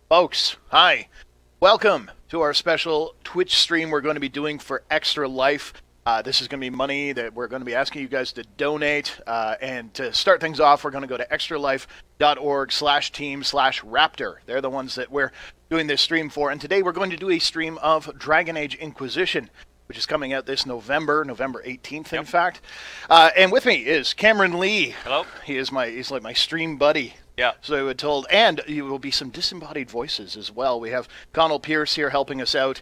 Folks, hi. Welcome to our special Twitch stream we're going to be doing for Extra Life. This is going to be money that we're going to be asking you guys to donate. And to start things off, we're going to go to extralife.org/team/Raptr. They're the ones that we're doing this stream for. And today we're going to do a stream of Dragon Age Inquisition, which is coming out this November 18th, in fact. And with me is Cameron Lee. Hello. He's like my stream buddy. Yeah. So we were told, and you will be some disembodied voices as well. We have Connell Pierce here helping us out,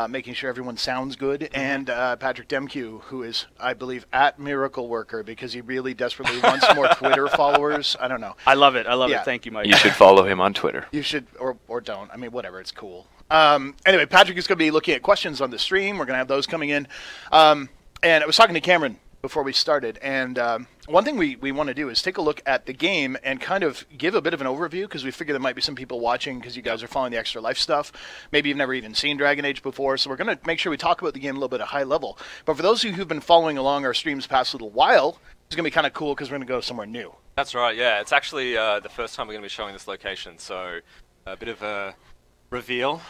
making sure everyone sounds good, and Patrick Demkew, who is, I believe, at Miracle Worker because he really desperately wants more Twitter followers. I don't know. I love it. I love it. Thank you, Mike. You should follow him on Twitter. You should, or don't. I mean, whatever. It's cool. Anyway, Patrick is going to be looking at questions on the stream. We're going to have those coming in. And I was talking to Cameron before we started, and one thing we want to do is take a look at the game and kind of give a bit of an overview, because we figure there might be some people watching because you guys are following the Extra Life stuff. Maybe you've never even seen Dragon Age before, so we're going to make sure we talk about the game a little bit at a high level. But for those of you who've been following along our streams past little while, it's going to be kind of cool because we're going to go somewhere new. That's right, yeah. It's actually the first time we're going to be showing this location, so a bit of a reveal.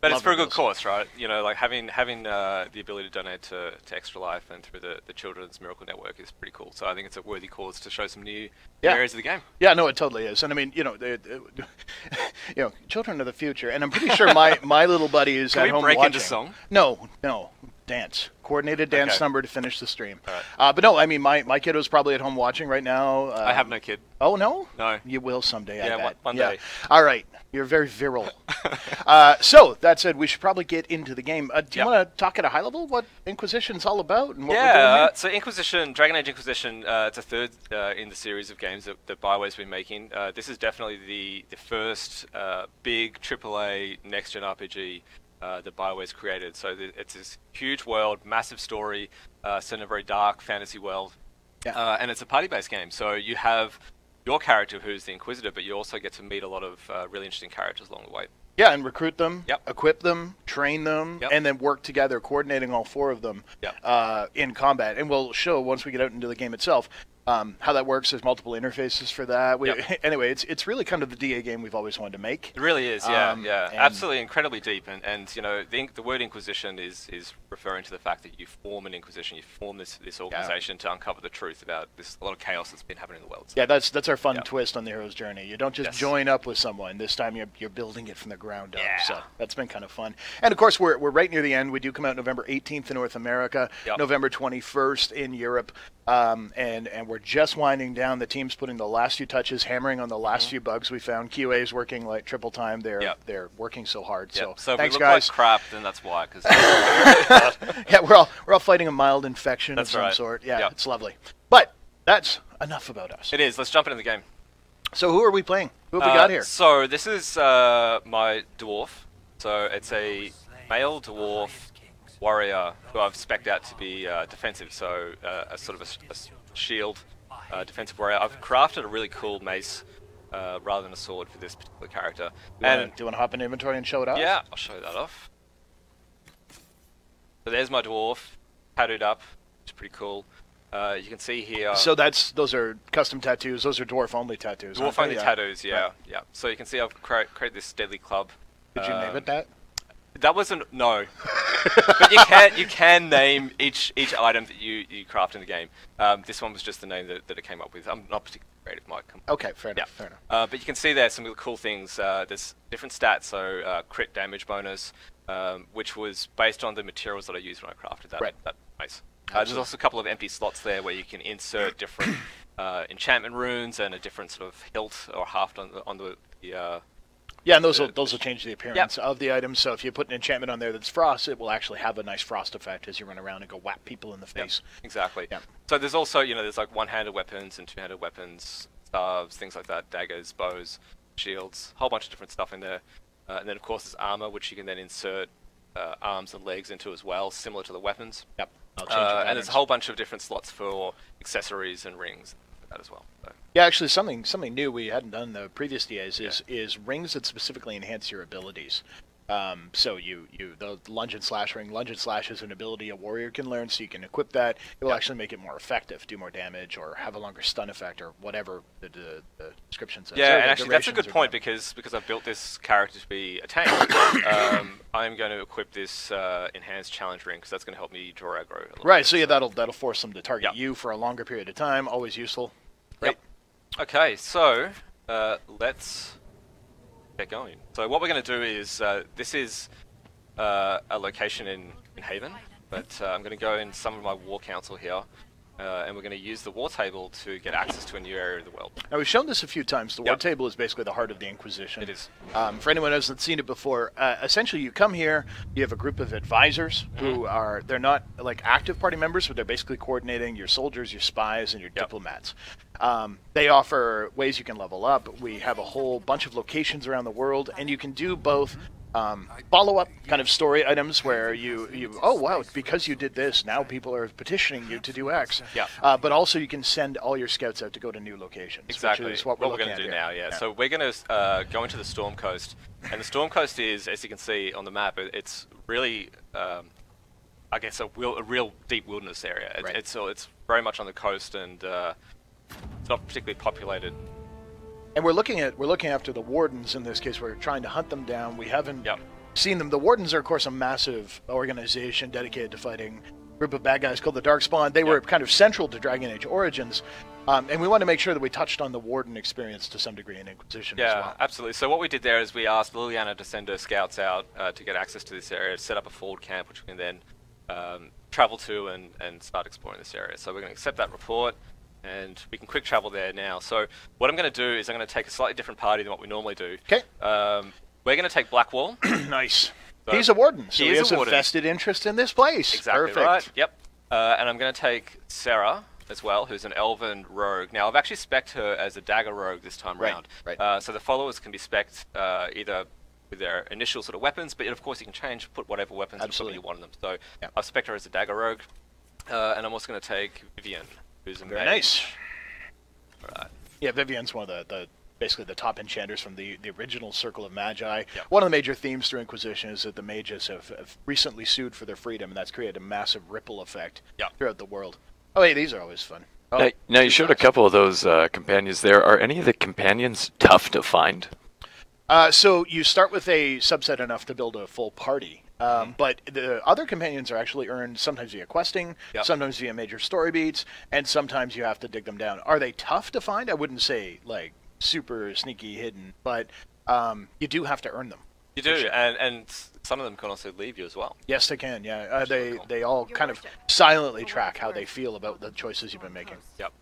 But it's for a good cause, right? You know, like having the ability to donate to Extra Life and through the Children's Miracle Network is pretty cool. So I think it's a worthy cause to show some new areas of the game. Yeah, no, it totally is. And I mean, you know, children are the future. And I'm pretty sure my little buddy is at home watching. Can we break into song? No, dance. Coordinated dance number to finish the stream. All right. But no, I mean, my kiddo's probably at home watching right now. I have no kid. Oh, no? No. You will someday, I bet. One day. All right. You're very virile. So, that said, we should probably get into the game. Do you want to talk at a high level what Inquisition's all about and what we're doing here? So Inquisition, Dragon Age Inquisition, it's a third in the series of games that BioWare's been making. This is definitely the first big AAA next-gen RPG that BioWare's created. So it's this huge world, massive story, set in a very dark fantasy world. Yeah. And it's a party-based game. So you have your character who's the Inquisitor, but you also get to meet a lot of really interesting characters along the way. Yeah, and recruit them, equip them, train them, and then work together, coordinating all four of them in combat. And we'll show, once we get out into the game itself, how that works. There's multiple interfaces for that. Anyway, it's really kind of the DA game we've always wanted to make. It really is, absolutely incredibly deep. And you know, the word Inquisition is referring to the fact that you form an Inquisition, you form this organization to uncover the truth about a lot of chaos that's been happening in the world. So. Yeah, that's our fun twist on the hero's journey. You don't just join up with someone. This time you're building it from the ground up. So that's been kind of fun. And of course, we're right near the end. We do come out November 18th in North America, November 21st in Europe, and we're just winding down. The team's putting the last few touches, hammering on the last few bugs we found. QA is working like triple time. They're working so hard. So if thanks, we look guys. like crap, then that's why. Cause yeah, we're all fighting a mild infection of some sort. Yeah, it's lovely. But that's enough about us. It is. Let's jump into the game. So who are we playing? Who have we got here? So this is my dwarf. So it's a male dwarf warrior who I've spec'd out to be defensive. So a sort of a shield defensive warrior. I've crafted a really cool mace rather than a sword for this particular character. Do you want to hop in inventory and show it off? Yeah, I'll show that off. So there's my dwarf, tattooed up, which is pretty cool. You can see here. So those are custom tattoos. Those are dwarf-only tattoos. Dwarf-only tattoos, yeah. So you can see I've created this deadly club. Did you name it that? That wasn't no, but you can name each item that you craft in the game. This one was just the name that it came up with. I'm not particularly creative, Mike. Okay, fair enough. Fair enough. But you can see there some of the cool things. There's different stats, so crit damage bonus, which was based on the materials that I used when I crafted that mace. There's also a couple of empty slots there where you can insert different enchantment runes and a different sort of hilt or haft on the yeah, and those will change the appearance of the items. So if you put an enchantment on there that's frost, it will actually have a nice frost effect as you run around and go whap people in the face. Exactly. Yeah. So there's also, there's like one-handed weapons and two-handed weapons, staves, things like that, daggers, bows, shields, a whole bunch of different stuff in there. And then of course there's armor, which you can then insert arms and legs into as well, similar to the weapons. Yep. And there's a whole bunch of different slots for accessories and rings. That as well. So. Yeah, actually, something new we hadn't done in the previous DAs is rings that specifically enhance your abilities. So the lunge and slash ring. Lunge and slash is an ability a warrior can learn, so you can equip that. It will actually make it more effective, do more damage, or have a longer stun effect, or whatever the description says. Yeah, and actually that's a good point because I've built this character to be a tank. I'm going to equip this enhanced challenge ring because that's going to help me draw aggro. Right. So yeah, that'll force them to target you for a longer period of time. Always useful. Right. Yep. Okay, so let's get going. So what we're going to do is, this is a location in Haven, but I'm going to go in some of my war council here, and we're going to use the war table to get access to a new area of the world. Now, we've shown this a few times. The war table is basically the heart of the Inquisition. It is. For anyone who hasn't seen it before, essentially you come here, you have a group of advisors who are, they're not like active party members, but they're basically coordinating your soldiers, your spies, and your diplomats. They offer ways you can level up. We have a whole bunch of locations around the world, and you can do both follow-up kind of story items where oh wow, because you did this, now people are petitioning you to do X. Yeah. But also you can send all your scouts out to go to new locations. Exactly. Which is what we're going to do now. Yeah. So we're going to go into the Storm Coast, and the Storm Coast is, as you can see on the map, it's really, I guess, a real deep wilderness area. It's very much on the coast, and it's not particularly populated. And we're looking after the wardens in this case. We're trying to hunt them down. We haven't seen them. The wardens are, of course, a massive organization dedicated to fighting a group of bad guys called the Darkspawn. They were kind of central to Dragon Age Origins, and we want to make sure that we touched on the warden experience to some degree in Inquisition as well. Yeah, absolutely. So what we did there is we asked Liliana to send her scouts out to get access to this area, set up a forward camp, which we can then travel to and start exploring this area. So we're going to accept that report, and we can quick travel there now. So what I'm going to do is I'm going to take a slightly different party than what we normally do. Okay. We're going to take Blackwall. Nice. So he's a warden, so he has a vested interest in this place. Exactly. Perfect. Right. Yep. And I'm going to take Sarah as well, who's an elven rogue. Now, I've actually spec'd her as a dagger rogue this time round. Right. So the followers can be spec'd either with their initial sort of weapons, but of course you can put whatever weapons you want on them. So I've spec'd her as a dagger rogue, and I'm also going to take Vivian, who's a very nice. Right. Yeah, Vivian's one of the basically the top enchanters from the original Circle of Magi. Yep. One of the major themes through Inquisition is that the mages have recently sued for their freedom, and that's created a massive ripple effect throughout the world. Oh, hey, these are always fun. Oh, now you showed a couple of those companions there. Are any of the companions tough to find? So you start with a subset enough to build a full party. But the other companions are actually earned sometimes via questing, sometimes via major story beats, and sometimes you have to dig them down. Are they tough to find? I wouldn't say, like, super sneaky hidden, but you do have to earn them. You do, and some of them can also leave you as well. Yes, they can, yeah. They all kind of silently track how they feel about the choices you've been making. Yep.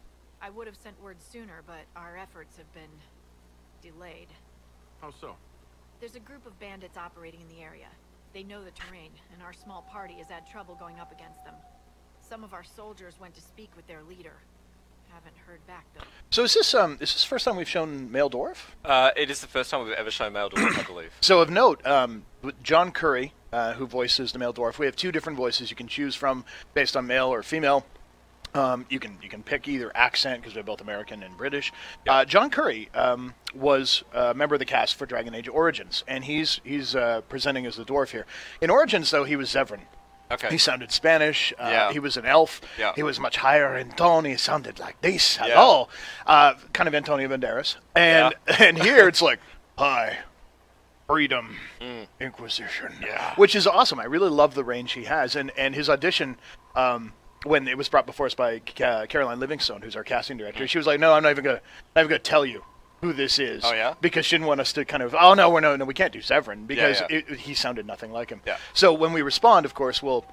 I would have sent word sooner, but our efforts have been delayed. How so? There's a group of bandits operating in the area. They know the terrain, and our small party has had trouble going up against them. Some of our soldiers went to speak with their leader. Haven't heard back, though. So is this the first time we've shown male dwarf? It is the first time we've ever shown male dwarf, I believe. So of note, John Curry, who voices the male dwarf, we have two different voices you can choose from based on male or female. You can pick either accent because they're both American and British. Yep. John Curry was a member of the cast for Dragon Age Origins, and he's presenting as the dwarf here. In Origins, though, he was Zevran. Okay. He sounded Spanish. He was an elf. Yeah. He was much higher in tone. He sounded like this. Hello. Kind of Antonio Banderas. And here it's like, hi, freedom, Inquisition. Yeah. Which is awesome. I really love the range he has. And his audition, when it was brought before us by Caroline Livingstone, who's our casting director, she was like, no, I'm not even gonna tell you who this is. Oh, yeah? Because she didn't want us to kind of, oh, no, we can't do Zevran, because he sounded nothing like him. Yeah. So when we respond, of course, you'll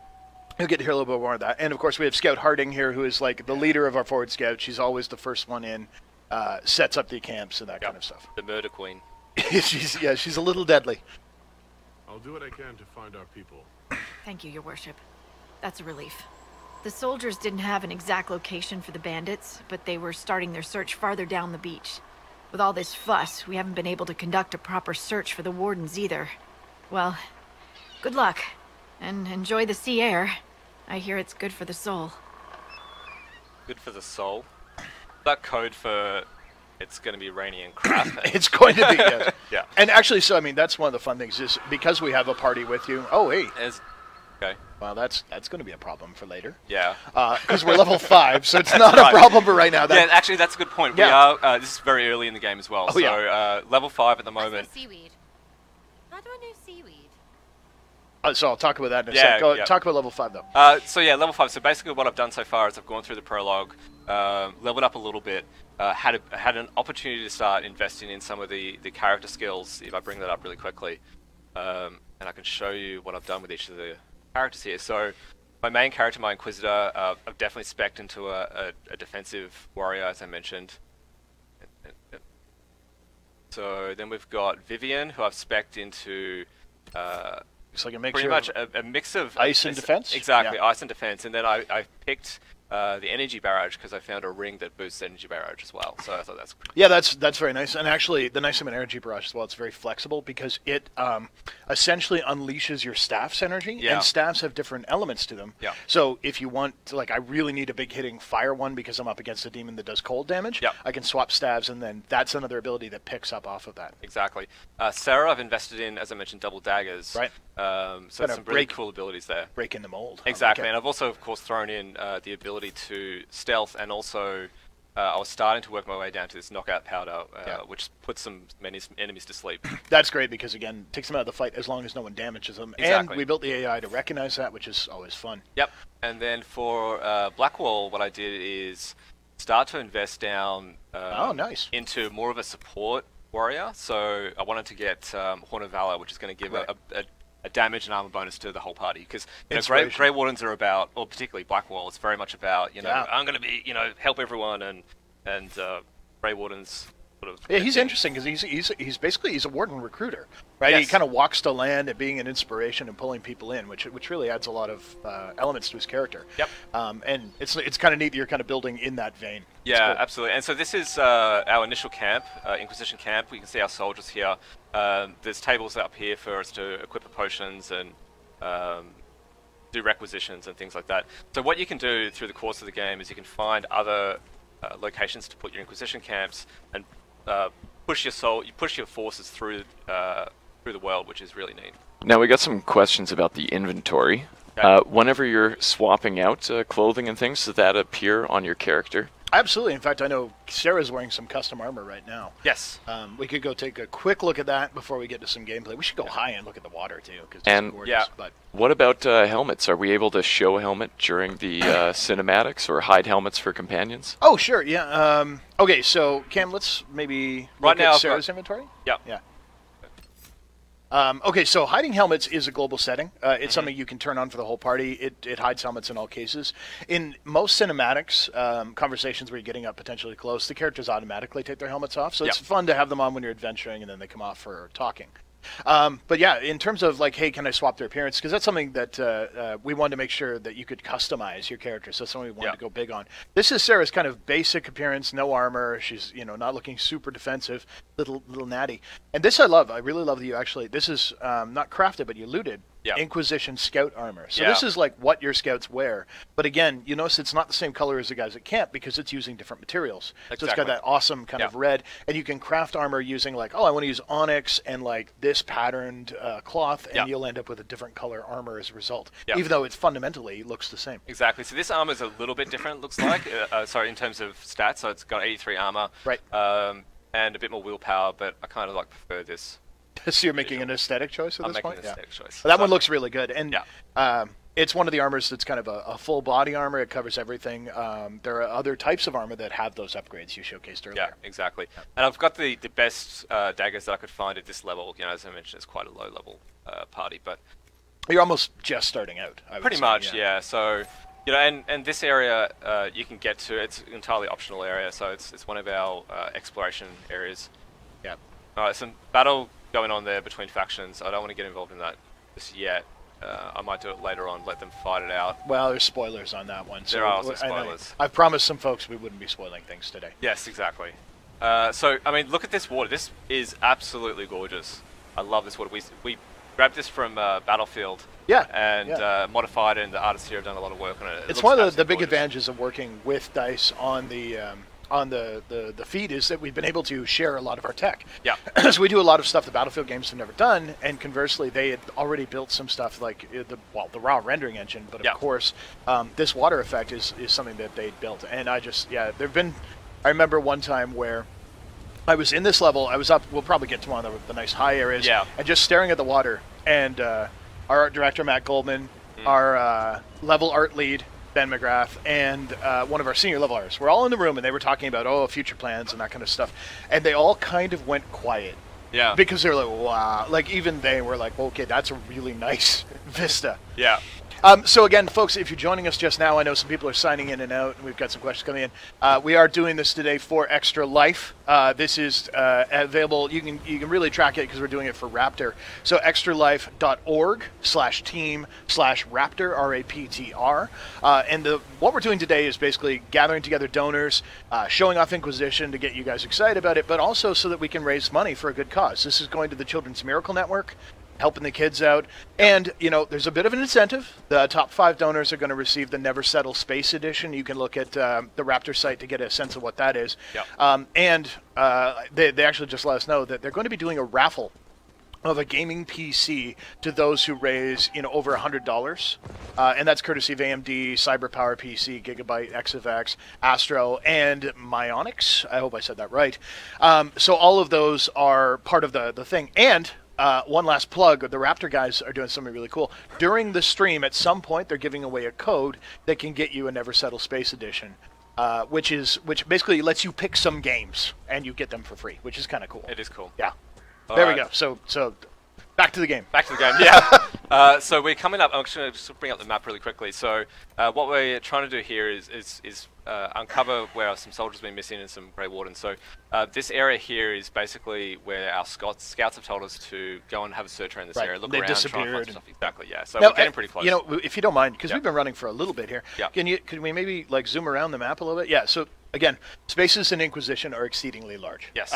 get to hear a little bit more of that. And, of course, we have Scout Harding here, who is, like, the leader of our forward scout. She's always the first one in, sets up the camps and that kind of stuff. The murder queen. she's a little deadly. I'll do what I can to find our people. Thank you, Your Worship. That's a relief. The soldiers didn't have an exact location for the bandits, but they were starting their search farther down the beach. With all this fuss, we haven't been able to conduct a proper search for the wardens either. Well, good luck, and enjoy the sea air. I hear it's good for the soul. Good for the soul? Is that code for it's going to be rainy and crap. And It's going to be, yes. Yeah. And actually, so I mean, that's one of the fun things is because we have a party with you. Oh, hey. Okay. Well, that's going to be a problem for later. Yeah. Because we're level 5, so it's not a problem for right now. Yeah, actually, that's a good point. Yeah. We are. This is very early in the game as well. Oh, so yeah. level 5 at the I smell moment. seaweed. How do I know seaweed? So I'll talk about that in a Yeah, sec. Go, yeah. Talk about level 5, though. So yeah, level 5. So basically, what I've done so far is I've gone through the prologue, leveled up a little bit, had an opportunity to start investing in some of the character skills. If I bring that up really quickly, and I can show you what I've done with each of the characters here. So my main character, my Inquisitor, I've definitely spec'd into a defensive warrior, as I mentioned. So then we've got Vivian, who I've spec'd into. It's like a mixture Pretty much a mix of ice and defense? Exactly, Yeah. ice and defense, and then I picked the energy barrage because I found a ring that boosts energy barrage as well. So I thought that's Yeah, that's very nice. And actually, the nice thing about Energy Barrage as well, it's very flexible because it essentially unleashes your staff's energy, Yeah. and staffs have different elements to them. Yeah. So if you want, like, I really need a big hitting fire one because I'm up against a demon that does cold damage, Yeah. I can swap staves, and then that's another ability that picks up off of that. exactly. Sarah, I've invested in, as I mentioned, double daggers. Right. So Kinda some really break- cool abilities there. Breaking the mold. I like Exactly, it. and I've also, of course, thrown in the ability to stealth, and also I was starting to work my way down to this knockout powder, Yeah. which puts some enemies to sleep. That's great because, again, takes them out of the fight as long as no one damages them. Exactly. And we built the AI to recognize that, which is always fun. Yep. And then for Blackwall, what I did is start to invest down Oh, nice. into more of a support warrior. So I wanted to get Horn of Valor, which is going to give Right. a damage and armor bonus to the whole party. Because Inspiration. Grey Wardens are about, or particularly Blackwall, it's very much about, Yeah. I'm going to be, help everyone, and Grey Wardens sort of... Yeah, he's interesting because he's basically a warden recruiter, right? He Yes. kind of walks the land and being an inspiration and pulling people in, which really adds a lot of elements to his character. Yep. And it's kind of neat that you're kind of building in that vein. It's Yeah, cool. absolutely. And so this is our initial camp, Inquisition camp. We can see our soldiers here. There's tables up here for us to equip the potions and do requisitions and things like that. So what you can do through the course of the game is you can find other locations to put your Inquisition camps and push your forces through the world, which is really neat. Now we got some questions about the inventory. Okay. Whenever you're swapping out clothing and things, does that appear on your character? Absolutely. In fact, I know Sarah's wearing some custom armor right now. Yes. We could go take a quick look at that before we get to some gameplay. We should go high and look at the water too, because it's And- gorgeous. Yeah. But What about helmets? Are we able to show a helmet during the cinematics or hide helmets for companions? oh, sure, yeah. Okay, so Cam, let's maybe Right look now at I've Sarah's got- inventory. Yeah. Yeah. Okay, so hiding helmets is a global setting. It's something you can turn on for the whole party. It hides helmets in all cases. In most cinematics, conversations where you're getting up potentially close, the characters automatically take their helmets off. So it's fun to have them on when you're adventuring, and then they come off for talking. But yeah, in terms of like, hey, can I swap their appearance? Because that's something that we wanted to make sure that you could customize your character. So that's something we wanted to go big on. This is Sarah's kind of basic appearance, no armor. She's not looking super defensive, little natty. And this I love. I really love that you actually. This is not crafted, but you looted. Yeah. Inquisition scout armor. So Yeah. this is like what your scouts wear. But again, you notice it's not the same color as the guys at camp because it's using different materials. So it's got Exactly. that awesome kind of red. And you can craft armor using like, oh, I want to use onyx and like this patterned cloth, and Yeah. you'll end up with a different color armor as a result. Yeah. Even though it fundamentally looks the same. Exactly. So this armor is a little bit different, looks like. Sorry, in terms of stats. So it's got 83 armor. Right. And a bit more willpower, but I kind of prefer this. So you're making an aesthetic choice at I'm this making point? an aesthetic choice. Well, that So- one looks really good. And Yeah. it's one of the armors that's kind of a full body armor. It covers everything. There are other types of armor that have those upgrades you showcased earlier. Yeah, exactly. And I've got the best daggers that I could find at this level. As I mentioned, it's quite a low level party, but You're almost just starting out, I would pretty say, much, yeah. So, and this area you can get to. It's an entirely optional area, so it's one of our exploration areas. Yeah. All right, some battle going on there between factions. I don't want to get involved in that just yet. I might do it later on, let them fight it out. Well, there's spoilers on that one. So There are also I know- spoilers. I've promised some folks we wouldn't be spoiling things today. Yes, exactly. So, I mean, look at this water. This is absolutely gorgeous. I love this water. We grabbed this from Battlefield. Yeah, And yeah. modified it, and the artists here have done a lot of work on it. It's looks one of the absolutely big gorgeous. advantages of working with dice on the the feed is that we've been able to share a lot of our tech. Yeah. So we do a lot of stuff the Battlefield games have never done, and conversely, they had already built some stuff like the raw rendering engine, but of course, this water effect is something that they built, and I remember one time where I was in this level, I was up, we'll probably get to one of the nice high areas, and just staring at the water, and our art director, Matt Goldman, our level art lead, Ben McGrath, and one of our senior level artists. We're all in the room, and they were talking about, future plans and that kind of stuff, and they all kind of went quiet. Yeah. Because they're like, wow. Like, even they were like, okay, that's a really nice vista. Yeah. So again, folks, if you're joining us just now, I know some people are signing in and out, and we've got some questions coming in. We are doing this today for Extra Life. This is available. You can really track it because we're doing it for Raptr. So extralife.org/team/Raptr, R-A-P-T-R. And what we're doing today is basically gathering together donors, showing off Inquisition to get you guys excited about it, but also so that we can raise money for a good cause. This is going to the Children's Miracle Network, helping the kids out. And, there's a bit of an incentive. The top 5 donors are going to receive the Never Settle Space Edition. You can look at the Raptr site to get a sense of what that is. Yep. They actually just let us know that they're going to be doing a raffle of a gaming PC to those who raise, over $100. And that's courtesy of AMD, CyberPower PC, Gigabyte, XFX, Astro, and Myonix. I hope I said that right. So all of those are part of the thing. And one last plug, the Raptr guys are doing something really cool. During the stream, at some point, they're giving away a code that can get you a Never Settle Space Edition, which basically lets you pick some games, and you get them for free, which is kind of cool. It is cool. Yeah. There we go. So back to the game. Back to the game, yeah. So we're coming up. I'm just going to bring up the map really quickly. So what we're trying to do here is uncover where some soldiers have been missing and some Grey Wardens. So this area here is basically where our scouts have told us to go and have a search around this area, look around, try and find stuff. Exactly, yeah. So now, we're getting pretty close. If you don't mind, because we've been running for a little bit here, can we maybe zoom around the map a little bit? Yeah. So again, spaces in Inquisition are exceedingly large. Yes.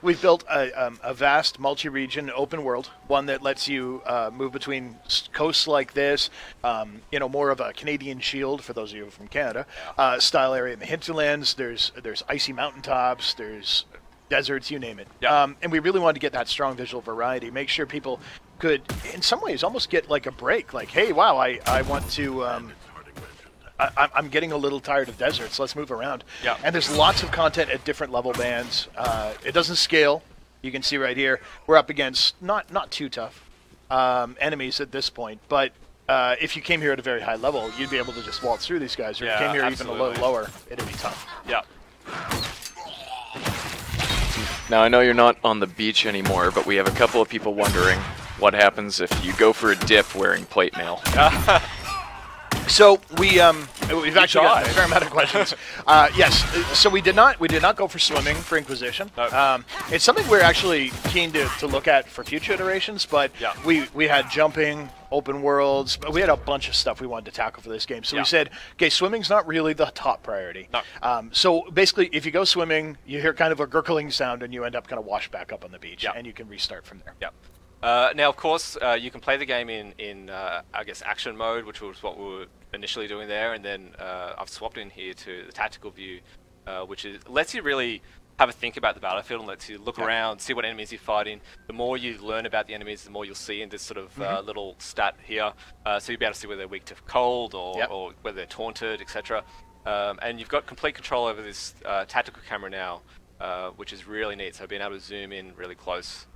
We've built a vast multi-region open world, one that lets you move between coasts like this, more of a Canadian Shield for those of you from Canada, style area in the hinterlands. There's icy mountaintops. There's deserts, you name it. Yeah. And we really wanted to get that strong visual variety, make sure people could, in some ways, almost get like a break. Like, hey, wow, I want to. I'm getting a little tired of deserts. Let's move around. Yeah. And there's lots of content at different level bands. It doesn't scale. You can see right here, we're up against not too tough enemies at this point, but if you came here at a very high level, you'd be able to just waltz through these guys. Or if you came here even a little lower, it'd be tough. Yeah. Now, I know you're not on the beach anymore, but we have a couple of people wondering what happens if you go for a dip wearing plate mail. So we've actually got a fair amount of questions. Yes, so we did not go for swimming for Inquisition. No. It's something we're actually keen to look at for future iterations, but we had jumping, open worlds, but we had a bunch of stuff we wanted to tackle for this game. So we said, okay, swimming's not really the top priority. No. So basically, if you go swimming, you hear kind of a gurgling sound, and you end up kind of washed back up on the beach, and you can restart from there. Yeah. Now, of course, you can play the game in I guess, action mode, which was what we were initially doing there, and then I've swapped in here to the tactical view, which lets you really have a think about the battlefield and lets you look around, see what enemies you're fighting. The more you learn about the enemies, the more you'll see in this sort of little stat here. So you'll be able to see whether they're weak to cold or whether they're taunted, etc. And you've got complete control over this tactical camera now, which is really neat. So being able to zoom in really close.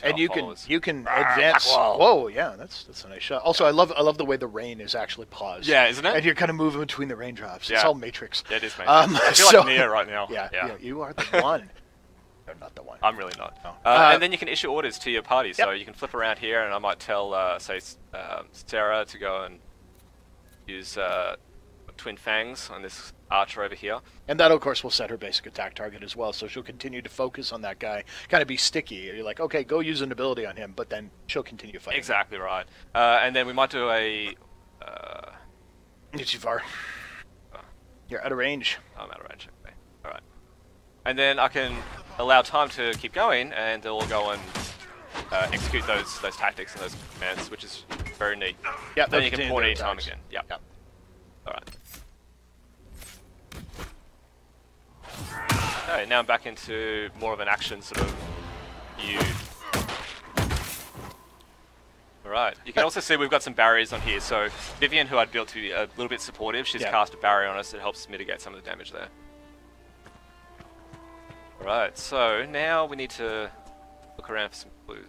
And you can advance. Whoa, yeah, that's a nice shot. Also, I love the way the rain is actually paused. Yeah, isn't it? And you're kind of moving between the raindrops. It's all Matrix. Yeah, it is Matrix. I feel like Neo right now. Yeah, you are the one. You're not the one. I'm really not. No. And then you can issue orders to your party. So you can flip around here, and I might tell, say, Sarah to go and use Twin Fangs on this archer over here. And that, of course, will set her basic attack target as well, so she'll continue to focus on that guy, kind of be sticky. You're like, okay, go use an ability on him, but then she'll continue fighting. Exactly right. And then we might do a... You're too far. You're out of range. I'm out of range, okay. Alright. And then I can allow time to keep going, and it'll go and execute those tactics and those commands, which is very neat. Yeah, then you can pawn any time again. Yeah. Alright. Okay, now I'm back into more of an action sort of view. Alright, you can also see we've got some barriers on here. So Vivian, who I'd built to be a little bit supportive, she's cast a barrier on us that helps mitigate some of the damage there. Alright, so now we need to look around for some clues.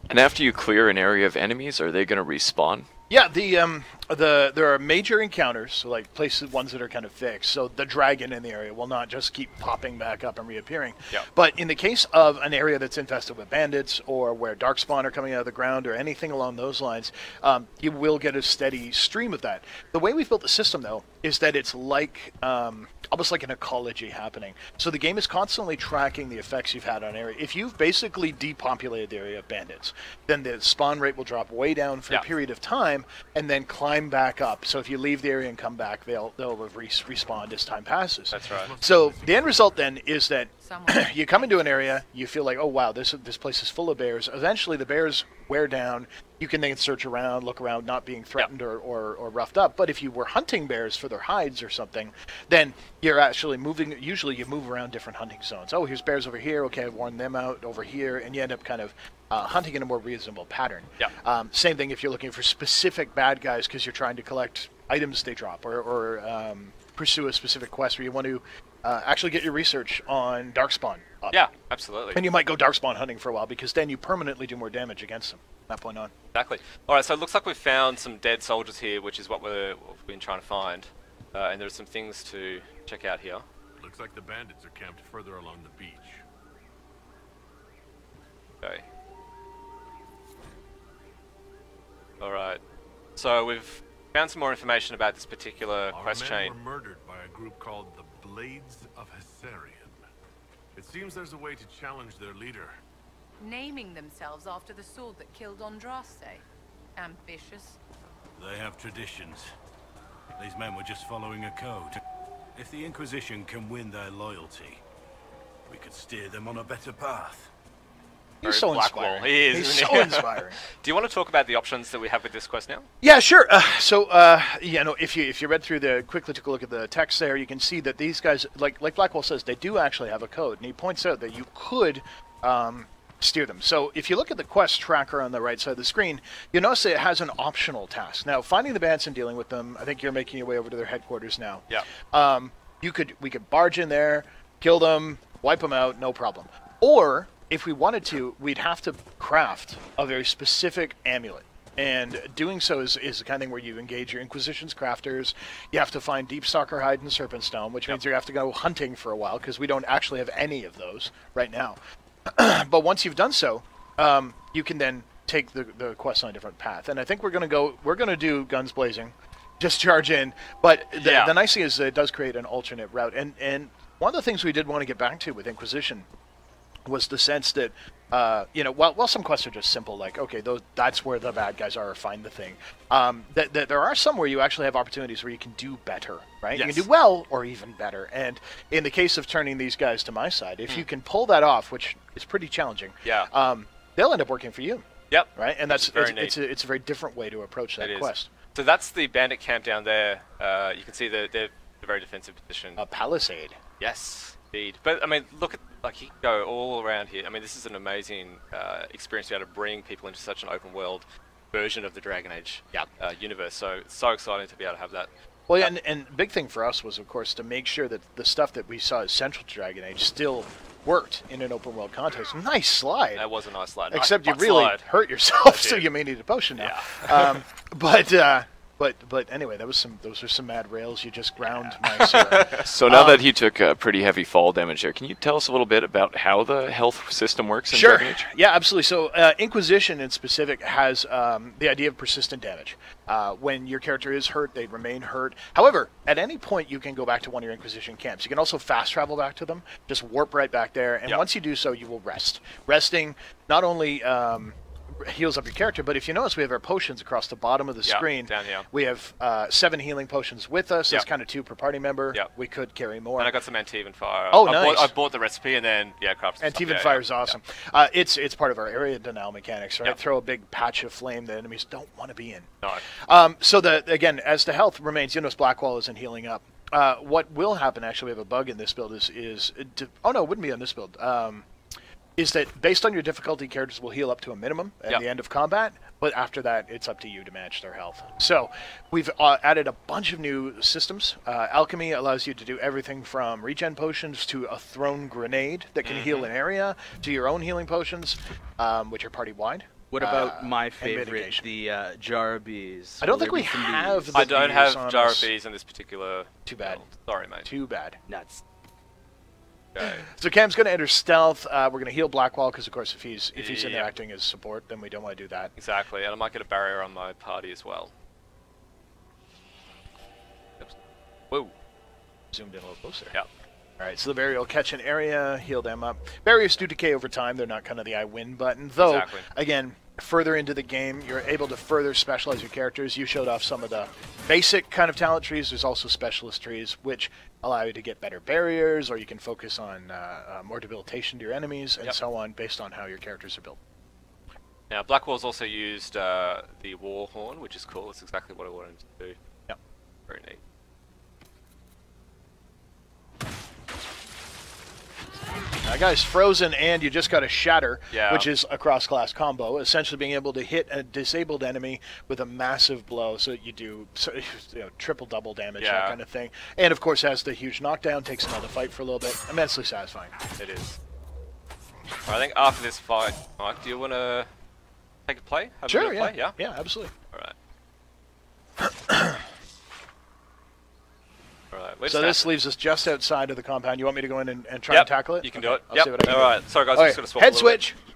And after you clear an area of enemies, are they going to respawn? Yeah, there are major encounters, so like ones that are kind of fixed. So the dragon in the area will not just keep popping back up and reappearing. Yep. But in the case of an area that's infested with bandits, or where darkspawn are coming out of the ground, or anything along those lines, you will get a steady stream of that. The way we've built the system, though, is that it's like almost like an ecology happening. So the game is constantly tracking the effects you've had on an area. If you've basically depopulated the area of bandits, then the spawn rate will drop way down for a period of time, and then climb back up. So if you leave the area and come back, they'll respawn as time passes. That's right. So the end result then is that you come into an area, you feel like, oh wow, this place is full of bears. Eventually the bears wear down. You can then search around, look around, not being threatened or roughed up. But if you were hunting bears for their hides or something, then you're actually moving. Usually you move around different hunting zones. Oh, here's bears over here. Okay, I've worn them out over here. And you end up kind of hunting in a more reasonable pattern. Yeah. Same thing if you're looking for specific bad guys because you're trying to collect items they drop or pursue a specific quest where you want to actually get your research on darkspawn up. Yeah, absolutely. And you might go darkspawn hunting for a while because then you permanently do more damage against them from that point on. Exactly. Alright, so it looks like we've found some dead soldiers here, which is what we've been trying to find. And there's some things to check out here. Looks like the bandits are camped further along the beach. Okay. Alright. So we've found some more information about this particular quest chain. Our men were murdered by a group called the Blades of Hessarian. It seems there's a way to challenge their leader. Naming themselves after the sword that killed Andraste. Ambitious. They have traditions. These men were just following a code. If the Inquisition can win their loyalty, we could steer them on a better path. He's so Blackwall. inspiring. He is, He's isn't so he? inspiring. Do you want to talk about the options that we have with this quest now? Yeah, sure. If you read through quickly took a look at the text there, you can see that these guys, like Blackwall says, they do actually have a code, and he points out that you could steer them. So if you look at the quest tracker on the right side of the screen, you'll notice that it has an optional task. Now, finding the bandits and dealing with them, I think you're making your way over to their headquarters now. Yeah. We could barge in there, kill them, wipe them out, no problem. Or if we wanted to, we'd have to craft a very specific amulet. And doing so is the kind of thing where you engage your Inquisition's crafters. You have to find Deep Stalker Hide and Serpent Stone, which means you have to go hunting for a while, because we don't actually have any of those right now. But once you've done so, you can then take the quest on a different path. And I think we're gonna do guns blazing, just charge in. But the nice thing is that it does create an alternate route. And one of the things we did want to get back to with Inquisition was the sense that, while some quests are just simple, like, okay, that's where the bad guys are, or find the thing, that there are some where you actually have opportunities where you can do better, right? Yes. You can do well or even better. And in the case of turning these guys to my side, if you can pull that off, which is pretty challenging, they'll end up working for you. Yep. Right? And it's a very different way to approach that quest. So that's the bandit camp down there. You can see they're a very defensive position. A palisade. Yes, indeed. But I mean, look at, like, you can go all around here. I mean, this is an amazing experience to be able to bring people into such an open world version of the Dragon Age universe. So it's so exciting to be able to have that. Well, yeah, and big thing for us was, of course, to make sure that the stuff that we saw as central to Dragon Age still worked in an open world context. Nice slide. That was a nice slide. Except nice you really hurt yourself, so you may need a potion now. Yeah. But anyway, those are some mad rails. You just ground my sword. So now that he took a pretty heavy fall damage there, can you tell us a little bit about how the health system works in Dragon Age? Yeah, absolutely. So Inquisition in specific has the idea of persistent damage. When your character is hurt, they remain hurt. However, at any point you can go back to one of your Inquisition camps. You can also fast travel back to them, just warp right back there, and once you do so, you will rest. Resting not only heals up your character, but if you notice, we have our potions across the bottom of the screen. Down here. We have 7 healing potions with us. That's kind of 2 per party member. We could carry more. And I got some Antivan Fire. Oh, nice. I bought the recipe and then crafted Antivan Fire is awesome. It's part of our area denial mechanics, right? Throw a big patch of flame that enemies don't want to be in. No. So again, as the health remains, you notice Blackwall isn't healing up. what will happen, actually, we have a bug in this build, oh no, it wouldn't be on this build, is that based on your difficulty, characters will heal up to a minimum at the end of combat, but after that, it's up to you to match their health. So, we've added a bunch of new systems. Alchemy allows you to do everything from regen potions to a thrown grenade that can heal an area, to your own healing potions, which are party-wide. What about my favorite, the jar of bees? I don't think we have the I don't have bees jar of bees in this particular Too bad. build. Sorry, mate. Too bad. Nuts. Okay. So Cam's going to enter stealth. We're going to heal Blackwall because, of course, if he's in there acting as support, then we don't want to do that. Exactly, and I might get a barrier on my party as well. Oops. Whoa. Zoomed in a little closer. Yeah. All right, so the barrier will catch an area, heal them up. Barriers do decay over time. They're not kind of the I win button. Though, again, further into the game, you're able to further specialize your characters. You showed off some of the basic kind of talent trees. There's also specialist trees, which allow you to get better barriers, or you can focus on more debilitation to your enemies, and so on, based on how your characters are built. Now, Blackwall's also used the War Horn, which is cool. It's exactly what I wanted to do. Yep. Very neat. Guys, Frozen, and you just got a Shatter, Yeah. which is a cross-class combo, essentially being able to hit a disabled enemy with a massive blow, so you do triple-double damage, that kind of thing. And, of course, has the huge knockdown, takes another fight for a little bit. Immensely satisfying. It is. I think after this fight, Mike, do you want to take a play? Have Sure, a play? Yeah? Yeah, absolutely. Alright. Alright, so this leaves us just outside of the compound. You want me to go in and try and tackle it? You can do it. I'll see what I can do. Alright, sorry guys, Okay. I'm just going to swap Head a little switch. Bit.